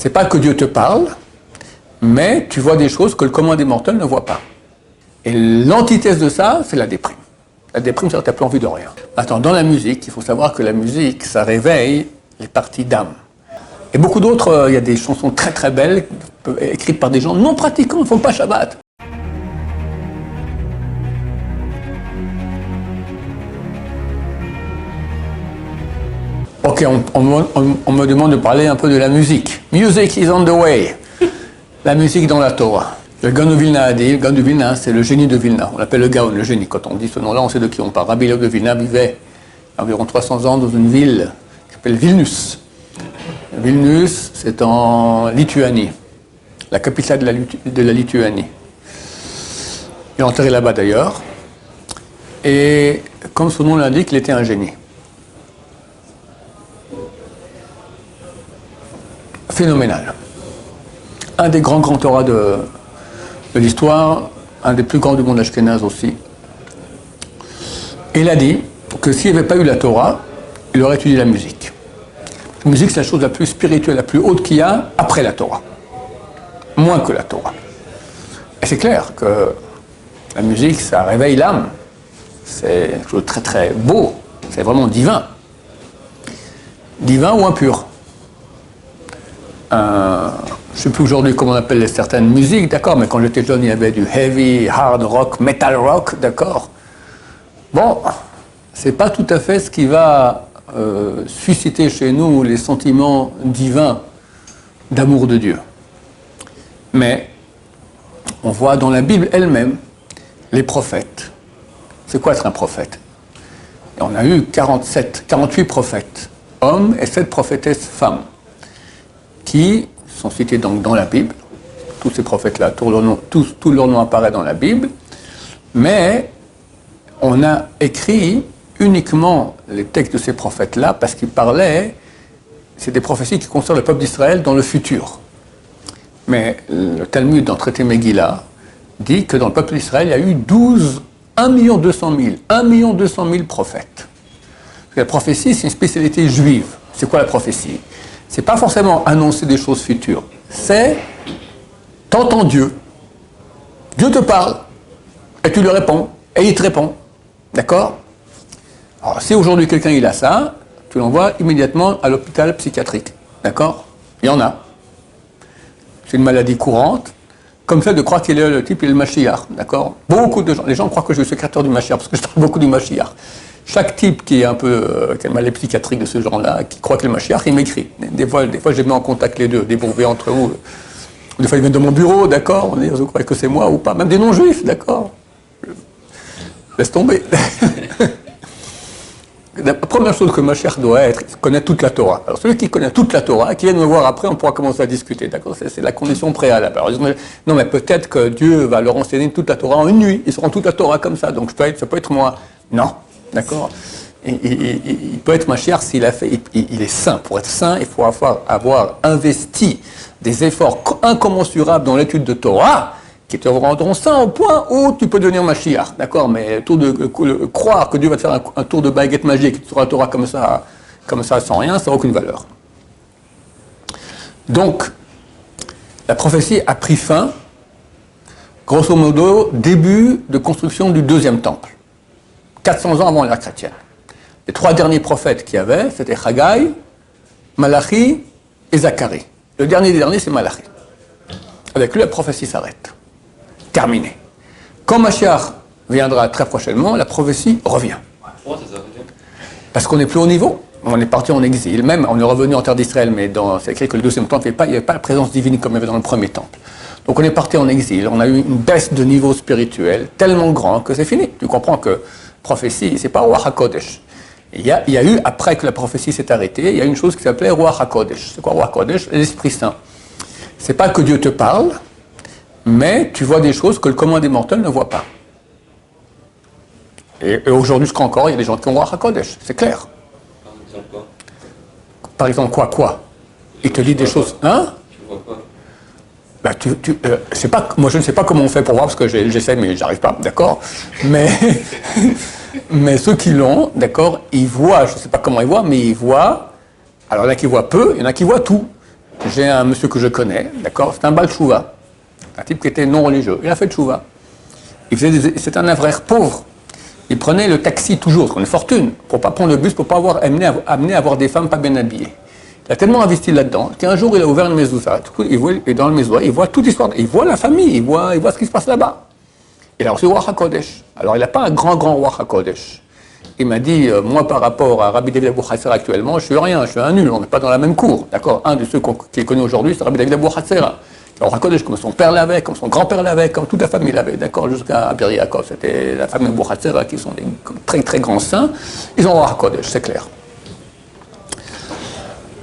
C'est pas que Dieu te parle, mais tu vois des choses que le commun des mortels ne voit pas. Et l'antithèse de ça, c'est la déprime. La déprime, c'est que tu n'as plus envie de rien. Attends, dans la musique, il faut savoir que la musique, ça réveille les parties d'âme. Et beaucoup d'autres, il y a des chansons très très belles, écrites par des gens non pratiquants, ils ne font pas Shabbat. Ok, on me demande de parler un peu de la musique. Music is on the way. La musique dans la Torah. Le Gaon de Vilna a dit, le Gaon de Vilna, c'est le génie de Vilna. On l'appelle le Gaon, le génie. Quand on dit ce nom-là, on sait de qui on parle. Rabbi Léo de Vilna vivait environ 300 ans dans une ville qui s'appelle Vilnius. Vilnius, c'est en Lituanie, la capitale de la Lituanie. Il est enterré là-bas d'ailleurs. Et comme son nom l'indique, il était un génie. Phénoménal. Un des grands Torahs de l'histoire, un des plus grands du monde ashkénaze aussi. Et il a dit que s'il n'y avait pas eu la Torah, il aurait étudié la musique. La musique, c'est la chose la plus spirituelle, la plus haute qu'il y a après la Torah. Moins que la Torah. Et c'est clair que la musique, ça réveille l'âme. C'est quelque chose de très très beau. C'est vraiment divin. Divin ou impur. Je ne sais plus aujourd'hui comment on appelle certaines musiques, d'accord, mais quand j'étais jeune, il y avait du heavy, hard rock, metal rock, d'accord. Bon, c'est pas tout à fait ce qui va susciter chez nous les sentiments divins d'amour de Dieu. Mais on voit dans la Bible elle-même les prophètes. C'est quoi être un prophète? Et on a eu 48 prophètes, hommes, et 7 prophétesses femmes, qui sont cités donc dans la Bible. Tous ces prophètes-là, tout leur nom apparaît dans la Bible, mais on a écrit uniquement les textes de ces prophètes-là parce qu'ils parlaient, c'est des prophéties qui concernent le peuple d'Israël dans le futur. Mais le Talmud, dans le traité Megillah, dit que dans le peuple d'Israël, il y a eu 1 200 000 prophètes. La prophétie, c'est une spécialité juive. C'est quoi la prophétie? C'est pas forcément annoncer des choses futures. C'est t'entends Dieu. Dieu te parle. Et tu lui réponds. Et il te répond. D'accord? Alors, si aujourd'hui quelqu'un il a ça, tu l'envoies immédiatement à l'hôpital psychiatrique. D'accord? Il y en a. C'est une maladie courante. Comme celle de croire qu'il est le type, il est le Mashiach. D'accord? Beaucoup de gens. Les gens croient que je suis le secrétaire du Mashiach parce que je parle beaucoup du Mashiach. Chaque type qui est un peu, qui a une maladie psychiatrique de ce genre-là, qui croit que le Mashiach, il m'écrit. Des fois, je les mets en contact les deux, débrouillés entre eux. Des fois, ils viennent de mon bureau, d'accord, on dit, vous croyez que c'est moi ou pas, même des non-juifs, d'accord. Laisse tomber. La première chose que le Mashiach doit être, c'est connaître toute la Torah. Alors, celui qui connaît toute la Torah, qui vient me voir après, on pourra commencer à discuter, d'accord. C'est la condition préalable. Alors, non, mais peut-être que Dieu va leur enseigner toute la Torah en une nuit. Ils seront toute la Torah comme ça, donc ça peut être moi. Non. D'accord? Il peut être Mashiach s'il a fait, il est saint. Pour être saint, il faut avoir investi des efforts incommensurables dans l'étude de Torah qui te rendront saint au point où tu peux devenir Mashiach. D'accord? Mais croire que Dieu va te faire un tour de baguette magique et tu seras la Torah comme ça sans rien, ça n'a aucune valeur. Donc, la prophétie a pris fin, grosso modo, début de construction du deuxième temple. 400 ans avant l'ère chrétienne. Les 3 derniers prophètes qu'il y avait, c'était Haggai, Malachi et Zacharie. Le dernier des derniers, c'est Malachi. Avec lui, la prophétie s'arrête. Terminé. Quand Mashiach viendra très prochainement, la prophétie revient. Parce qu'on n'est plus au niveau. On est parti en exil. Même, on est revenu en terre d'Israël, mais c'est écrit que le deuxième temple, il n'y avait pas la présence divine comme il y avait dans le premier temple. Donc on est parti en exil. On a eu une baisse de niveau spirituel tellement grand que c'est fini. Tu comprends que prophétie, c'est pas Ruach HaKodesh. Il y a eu, après que la prophétie s'est arrêtée, il y a une chose qui s'appelait Ruach HaKodesh. C'est quoi Ruach HaKodesh? L'Esprit Saint. C'est pas que Dieu te parle, mais tu vois des choses que le commun des mortels ne voit pas. Et aujourd'hui, jusqu'à encore, il y a des gens qui ont Ruach HaKodesh. C'est clair. Par exemple, quoi? Il te dit des choses. Hein? Tu vois quoi? Bah, moi, je ne sais pas comment on fait pour voir, parce que j'essaie, mais j'arrive pas, d'accord? Mais ceux qui l'ont, d'accord, ils voient, je ne sais pas comment ils voient, mais ils voient. Alors, il y en a qui voient peu, il y en a qui voient tout. j'ai un monsieur que je connais, d'accord, c'est un Baal Tchouva, un type qui était non religieux, il a fait Tchouva. C'était un avraire pauvre. Il prenait le taxi toujours, c'est une fortune, pour ne pas prendre le bus, pour ne pas amener à voir des femmes pas bien habillées. Il a tellement investi là-dedans qu'un jour il a ouvert une mezouza. Et dans le mezouza, il voit toute l'histoire, il voit la famille, il voit ce qui se passe là-bas. Il a reçu le Roi HaKodesh. Alors il n'a pas un grand Roi HaKodesh. Il m'a dit, moi par rapport à Rabbi David Abou Hassera actuellement, je suis rien, je suis un nul, on n'est pas dans la même cour. D'accord. Un de ceux qui est connu aujourd'hui, c'est Rabbi David Abou Hassera. Alors HaKodesh, comme son père l'avait, comme son grand-père l'avait, comme toute la famille l'avait, d'accord, jusqu'à Bir Yaakov, c'était la famille Abou Hassera qui sont des très très grands saints. Ils ont Roi HaKodesh, c'est clair.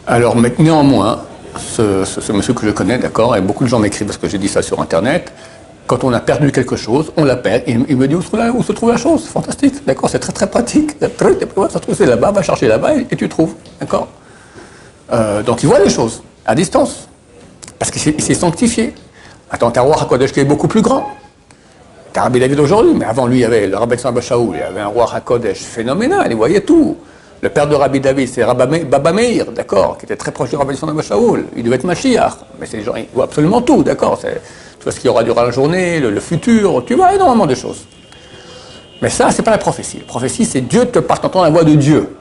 Alors, mais néanmoins, ce monsieur que je connais, d'accord, et beaucoup de gens m'écrivent parce que j'ai dit ça sur Internet, quand on a perdu quelque chose, on l'appelle, il me dit où se trouve la chose, fantastique, d'accord, c'est très très pratique, ça se trouve c'est là-bas, va chercher là-bas et tu trouves, d'accord. Donc il voit les choses, à distance, parce qu'il s'est sanctifié. Attends, t'as un roi HaKodesh qui est beaucoup plus grand. T'as Rabbi David aujourd'hui, mais avant lui, il y avait le Rabbi Tzemach Shaoul, il y avait un roi HaKodesh phénoménal, il voyait tout. Le père de Rabbi David, c'est Baba Meir, d'accord, qui était très proche du Rabbi Tzemach Shaoul. Il devait être Mashiach, mais ces gens, ils voient absolument tout, d'accord. Tu vois ce qu'il y aura durant la journée, le futur, tu vois énormément de choses. Mais ça, c'est pas la prophétie. La prophétie, c'est Dieu te parle, t'entends la voix de Dieu.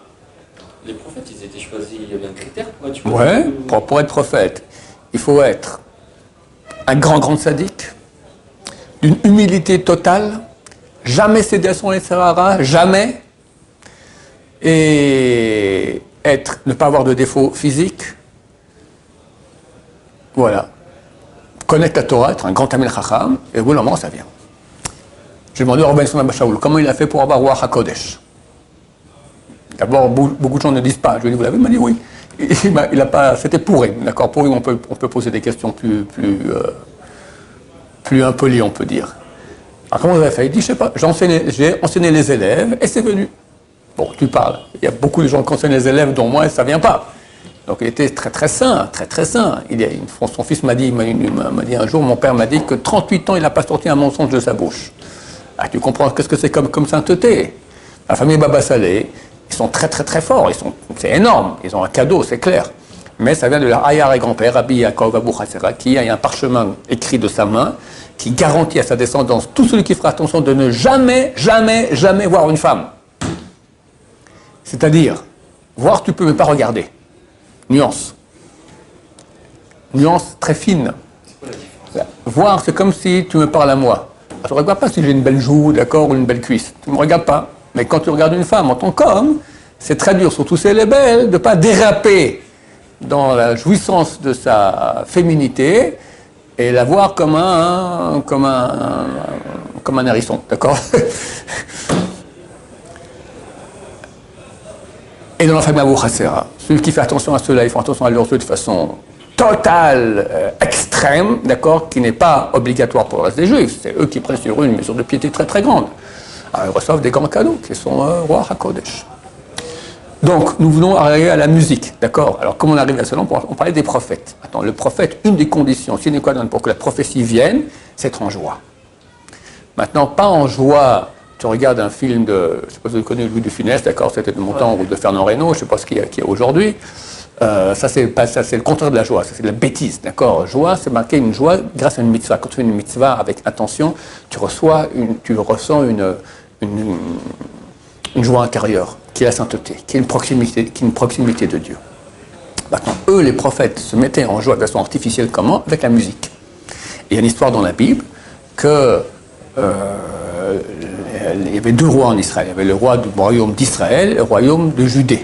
Les prophètes, ils étaient choisis, il y avait un critère pour être prophète, il faut être un grand sadique, d'une humilité totale, jamais céder à son Yetzirah, jamais, et ne pas avoir de défaut physique. Voilà. Connaître la Torah, être un grand Tamil Chacham, et au bout d'un moment, ça vient. J'ai demandé au Rabbi Tzemach Shaoul comment il a fait pour avoir roi HaKodesh. D'abord, beaucoup de gens ne disent pas. Je lui ai dit, vous l'avez? Il m'a dit oui. Il a pas, c'était pourri, d'accord. Pourri, on peut poser des questions plus impolies, on peut dire. Alors comment vous avez fait? Il dit, je sais pas, j'ai enseigné les élèves et c'est venu. Bon, tu parles. Il y a beaucoup de gens qui enseignent les élèves, dont moi, et ça vient pas. Donc il était très saint, très saint. Son fils m'a dit un jour, mon père m'a dit que 38 ans, il n'a pas sorti un mensonge de sa bouche. Ah, tu comprends qu'est-ce que c'est comme sainteté? La famille Baba Salé, ils sont très forts, c'est énorme, ils ont un cadeau, c'est clair. Mais ça vient de leur arrière-grand-père, Rabbi Yaakov Abou Hassera, qui a un parchemin écrit de sa main, qui garantit à sa descendance, tout celui qui fera attention de ne jamais voir une femme. C'est-à-dire, voir tu peux, mais pas regarder. Nuance. Nuance très fine. Voir, c'est comme si tu me parles à moi. Je ne regarde pas si j'ai une belle joue, d'accord, ou une belle cuisse. Tu ne me regardes pas. Mais quand tu regardes une femme en tant qu'homme, c'est très dur, surtout si elle est belle, de ne pas déraper dans la jouissance de sa féminité et la voir comme un hérisson, d'accord. Et dans la famille Abou Hassera, celui qui fait attention à cela, il fait attention à leur de façon totale, extrême, d'accord, qui n'est pas obligatoire pour le reste des Juifs. C'est eux qui prennent sur eux une mesure de piété très grande. Alors, ils reçoivent des grands cadeaux, qui sont roi HaKodesh. Donc, nous venons arriver à la musique, d'accord. Alors, comment on arrive à cela? On parlait des prophètes. Attends, le prophète, une des conditions sine qua non pour que la prophétie vienne, c'est être en joie. Maintenant, pas en joie. Tu regardes un film de, je ne sais pas si vous connaissez Louis de Funès, d'accord, c'était de mon temps, ou de Fernand Reynaud, je ne sais pas ce qu'il y a aujourd'hui. Ça, c'est le contraire de la joie, ça, c'est de la bêtise, d'accord. Joie, c'est marquer une joie grâce à une mitzvah. Quand tu fais une mitzvah avec attention, tu ressens une joie intérieure, qui est la sainteté, qui est une proximité de Dieu. Maintenant, eux, les prophètes, se mettaient en joie de façon artificielle, comment? Avec la musique. Et il y a une histoire dans la Bible que il y avait deux rois en Israël. Il y avait le roi du royaume d'Israël et le royaume de Judée.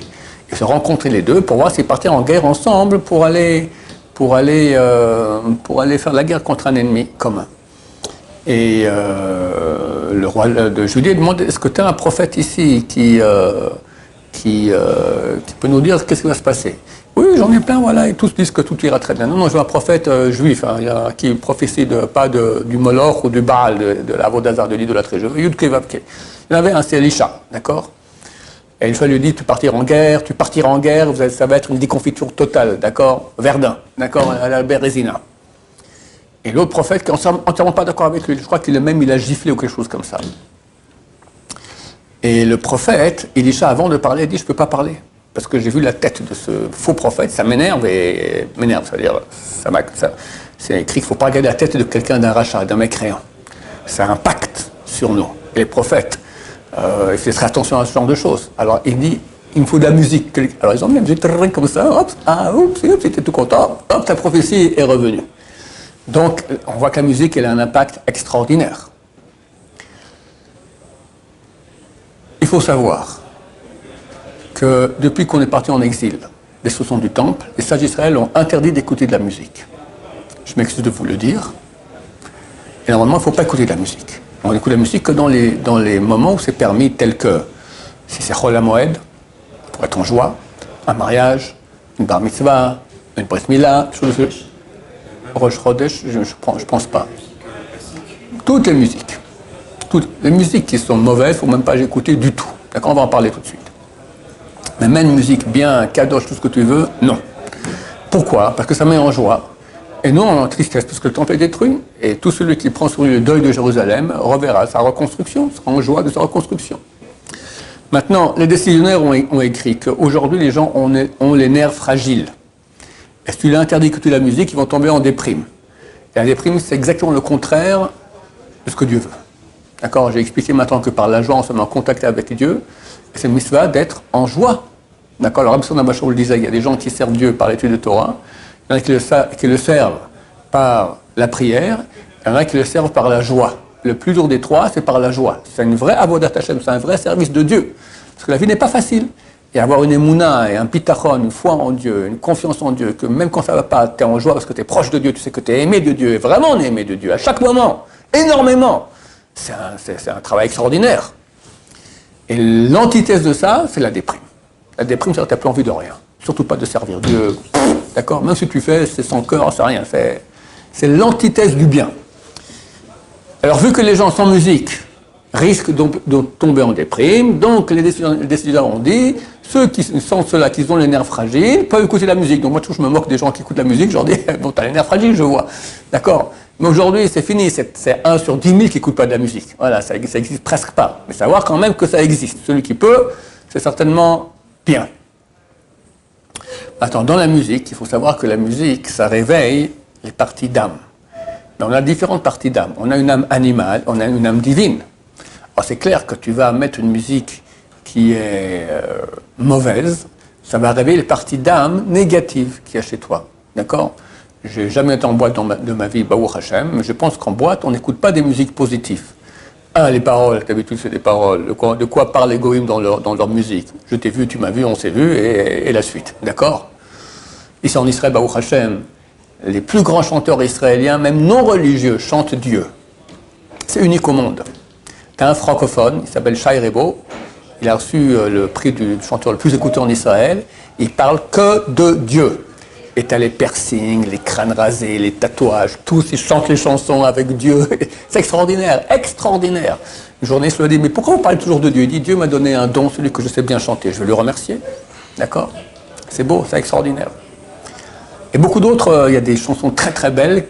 Ils se rencontraient les deux pour voir s'ils partaient en guerre ensemble pour aller faire la guerre contre un ennemi commun. Et le roi de Judée demande, est-ce que tu as un prophète ici qui peut nous dire qu'est-ce qui va se passer? Oui, j'en ai plein, voilà, et tous disent que tout ira très bien. Non, je veux un prophète juif, qui prophétie pas du Moloch ou du Baal, de la Vodazar, de l'idolâtrie. Je veux Yud Kei Vav Kei. Il y en avait un, c'est Elisha, d'accord? Et Elisha lui dit, tu partiras en guerre, ça va être une déconfiture totale, d'accord? Verdun, d'accord? À la Bérésina. Et l'autre prophète qui n'est entièrement pas d'accord avec lui, je crois qu'il a giflé ou quelque chose comme ça. Et le prophète, Elisha, avant de parler, dit, je ne peux pas parler. parce que j'ai vu la tête de ce faux prophète, ça m'énerve c'est-à-dire, c'est écrit qu'il ne faut pas regarder la tête de quelqu'un d'un rachat, d'un mécréant. Ça impacte sur nous. Et les prophètes, il faut faire attention à ce genre de choses. Alors il dit, il me faut de la musique. Alors ils ont mis la musique comme ça, hop, c'était tout content, hop, ta prophétie est revenue. Donc on voit que la musique, elle a un impact extraordinaire. Il faut savoir que depuis qu'on est parti en exil, les destruction du temple, les sages d'Israël ont interdit d'écouter de la musique. Je m'excuse de vous le dire. Et normalement, il ne faut pas écouter de la musique. On écoute la musique que dans les moments où c'est permis, tels que si c'est Chol HaMoed, pour être en joie, un mariage, une bar mitzvah, une brit milah, Rosh Chodesh, je ne pense pas. Toutes les musiques. Toutes les musiques qui sont mauvaises, il ne faut même pas les écouter du tout. D'accord, on va en parler tout de suite. Mais même une musique bien, kadosh, tout ce que tu veux, non. Pourquoi? Parce que ça met en joie. Et non en tristesse, parce que le temple est détruit. Et tout celui qui prend sur lui le deuil de Jérusalem reverra sa reconstruction, sera en joie de sa reconstruction. Maintenant, les décisionnaires ont écrit qu'aujourd'hui, les gens ont les nerfs fragiles. Et si tu leur interdis d'écouter la musique, ils vont tomber en déprime. Et la déprime, c'est exactement le contraire de ce que Dieu veut. D'accord? J'ai expliqué maintenant que par la joie, on se met en contact avec Dieu. Et c'est une mitzvah d'être en joie. D'accord? Alors, Rabbi Nabachon le disait, il y a des gens qui servent Dieu par l'étude de Torah, il y en a qui le servent par la prière, il y en a qui le servent par la joie. Le plus dur des trois, c'est par la joie. C'est une vraie avodat Hashem, c'est un vrai service de Dieu. Parce que la vie n'est pas facile. Et avoir une émouna et un pitachon, une foi en Dieu, une confiance en Dieu, que même quand ça ne va pas, tu es en joie parce que tu es proche de Dieu, tu sais que tu es aimé de Dieu, et vraiment on est aimé de Dieu, à chaque moment, énormément. C'est un travail extraordinaire. Et l'antithèse de ça, c'est la déprime. La déprime, c'est que tu n'as plus envie de rien. Surtout pas de servir Dieu. D'accord? Même si tu fais, c'est sans cœur, c'est rien. C'est l'antithèse du bien. Alors, vu que les gens sans musique risquent de tomber en déprime, donc les décideurs ont dit, ceux qui sentent cela, qui ont les nerfs fragiles, peuvent écouter la musique. Donc moi, toujours, je me moque des gens qui écoutent la musique, je leur dis, bon, t'as les nerfs fragiles, je vois. D'accord? Mais aujourd'hui, c'est fini, c'est 1 sur 10 000 qui n'écoute pas de la musique. Voilà, ça existe presque pas. Mais savoir quand même que ça existe. Celui qui peut, c'est certainement bien. Attends, dans la musique, il faut savoir que la musique, ça réveille les parties d'âme. Mais on a différentes parties d'âme. On a une âme animale, on a une âme divine. Alors c'est clair que tu vas mettre une musique qui est mauvaise, ça va réveiller les parties d'âme négatives qu'il y a chez toi. D'accord? J'ai jamais été en boîte de ma vie, Baruch Hashem, mais je pense qu'en boîte, on n'écoute pas des musiques positives. Les paroles, d'habitude c'est des paroles. De quoi parlent les goïms dans leur musique? Je t'ai vu, tu m'as vu, on s'est vu, et la suite. D'accord? Ici en Israël, Baruch Hashem, les plus grands chanteurs israéliens, même non religieux, chantent Dieu. C'est unique au monde. Tu as un francophone, il s'appelle Shai Rebo, il a reçu le prix du chanteur le plus écouté en Israël, il parle que de Dieu. Et tu as les piercings, les crânes rasés, les tatouages, tous, ils chantent les chansons avec Dieu. C'est extraordinaire, extraordinaire. Une journée, je lui ai dit, mais pourquoi vous parlez toujours de Dieu? Il dit, Dieu m'a donné un don, celui que je sais bien chanter. Je vais le remercier. D'accord? C'est beau, c'est extraordinaire. Et beaucoup d'autres, il y a des chansons très très belles,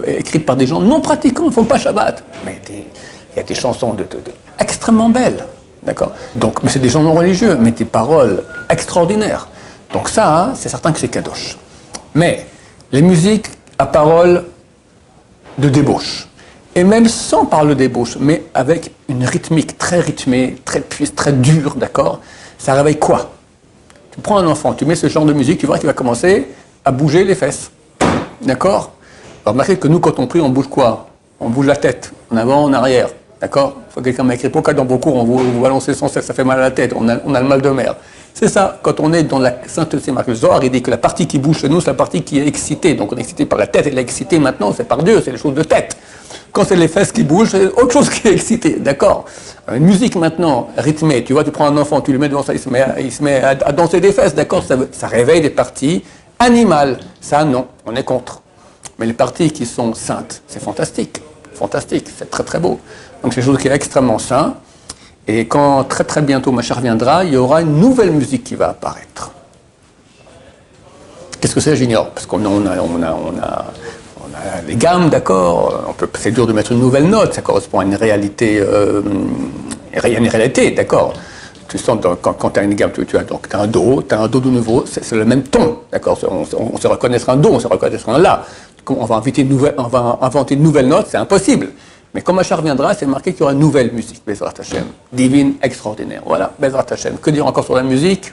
écrites par des gens non pratiquants, ils ne font pas Shabbat. Mais il y a des chansons extrêmement belles. D'accord? Donc, mais c'est des gens non religieux, mais des paroles extraordinaires. Donc ça, hein, c'est certain que c'est kadosh. Mais les musiques à paroles de débauche, et même sans parole de débauche, mais avec une rythmique très rythmée, très dure, d'accord? Ça réveille quoi? Tu prends un enfant, tu mets ce genre de musique, tu vois qu'il va commencer à bouger les fesses, d'accord? Alors remarquez que nous, quand on prie, on bouge quoi? On bouge la tête, en avant, en arrière, d'accord? Quelqu'un m'a écrit, pourquoi dans vos cours, on vous balancez sans cesse, ça fait mal à la tête, on a le mal de mer. C'est ça, quand on est dans la sainteté, le Zohar, il dit que la partie qui bouge chez nous, c'est la partie qui est excitée. Donc on est excité par la tête, et l'excité maintenant, c'est par Dieu, c'est les choses de tête. Quand c'est les fesses qui bougent, c'est autre chose qui est excitée, d'accord? Une musique maintenant, rythmée, tu vois, tu prends un enfant, tu le mets devant ça, il se met à danser des fesses, d'accord? Ça réveille des parties animales. Ça, non, on est contre. Mais les parties qui sont saintes, c'est fantastique, c'est très très beau. Donc c'est quelque chose qui est extrêmement sain. Et quand très très bientôt Mashiach viendra, il y aura une nouvelle musique qui va apparaître. Qu'est-ce que c'est, j'ignore? Parce qu'on a les gammes, d'accord. C'est dur de mettre une nouvelle note, ça correspond à une réalité, d'accord. Tu sens quand tu as une gamme, tu as un do de nouveau, c'est le même ton, d'accord? On sait reconnaître un do, on sait reconnaître un la. On va inventer une nouvelle note, c'est impossible. Mais quand Machar viendra, c'est marqué qu'il y aura une nouvelle musique, Bezrat Hashem, divine, extraordinaire. Voilà, Bezrat Hashem. Que dire encore sur la musique?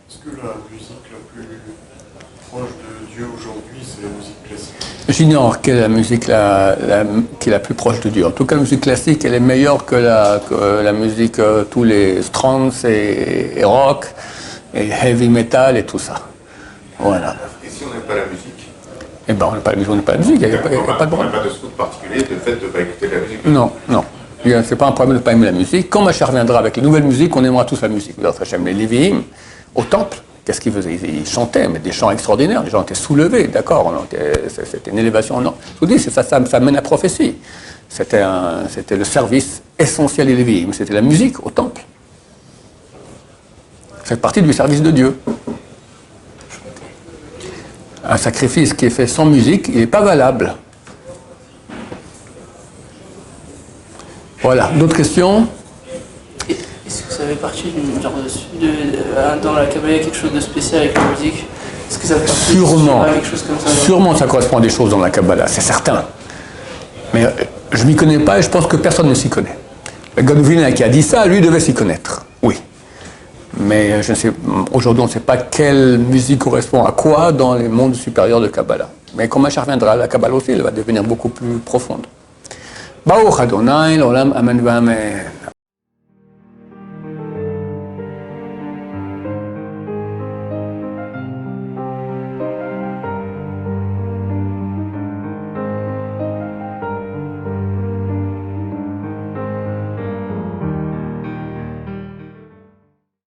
Est-ce que la musique la plus proche de Dieu aujourd'hui, c'est la musique classique? J'ignore quelle est la musique qui est la plus proche de Dieu. En tout cas, la musique classique, elle est meilleure que la musique, tous les Strands et rock, et heavy metal et tout ça. Voilà. Et si on n'aime pas la musique? Eh bien, on n'a pas la musique, il n'y a pas de problème. On n'a pas de scoop particulier de fait de ne pas écouter la musique? Non. C'est pas un problème de ne pas aimer la musique. Quand Machar viendra avec les nouvelles musiques, on aimera tous la musique. Les Lévi'im, au temple, qu'est-ce qu'ils faisaient? Ils chantaient, mais des chants extraordinaires. Les gens étaient soulevés, d'accord? C'était une élévation. Non. Je vous dis, ça mène à prophétie. C'était le service essentiel des Lévi'im. C'était la musique au temple. Ça fait partie du service de Dieu. Un sacrifice qui est fait sans musique, il n'est pas valable. Voilà. D'autres questions? Est-ce que ça fait partie d'une genre dans la Kabbalah, il y a quelque chose de spécial avec la musique? Est-ce que ça fait partie Sûrement. quelque chose comme ça? Sûrement, ça correspond à des choses dans la Kabbalah, c'est certain. Mais je ne m'y connais pas et je pense que personne ne s'y connaît. Le Godovin qui a dit ça, lui devait s'y connaître. Oui. Mais je ne sais, aujourd'hui, on ne sait pas quelle musique correspond à quoi dans les mondes supérieurs de Kabbalah. Mais quand Machar viendra, la Kabbalah aussi, elle va devenir beaucoup plus profonde. Baruch Adonai, l'olam, amen, amen.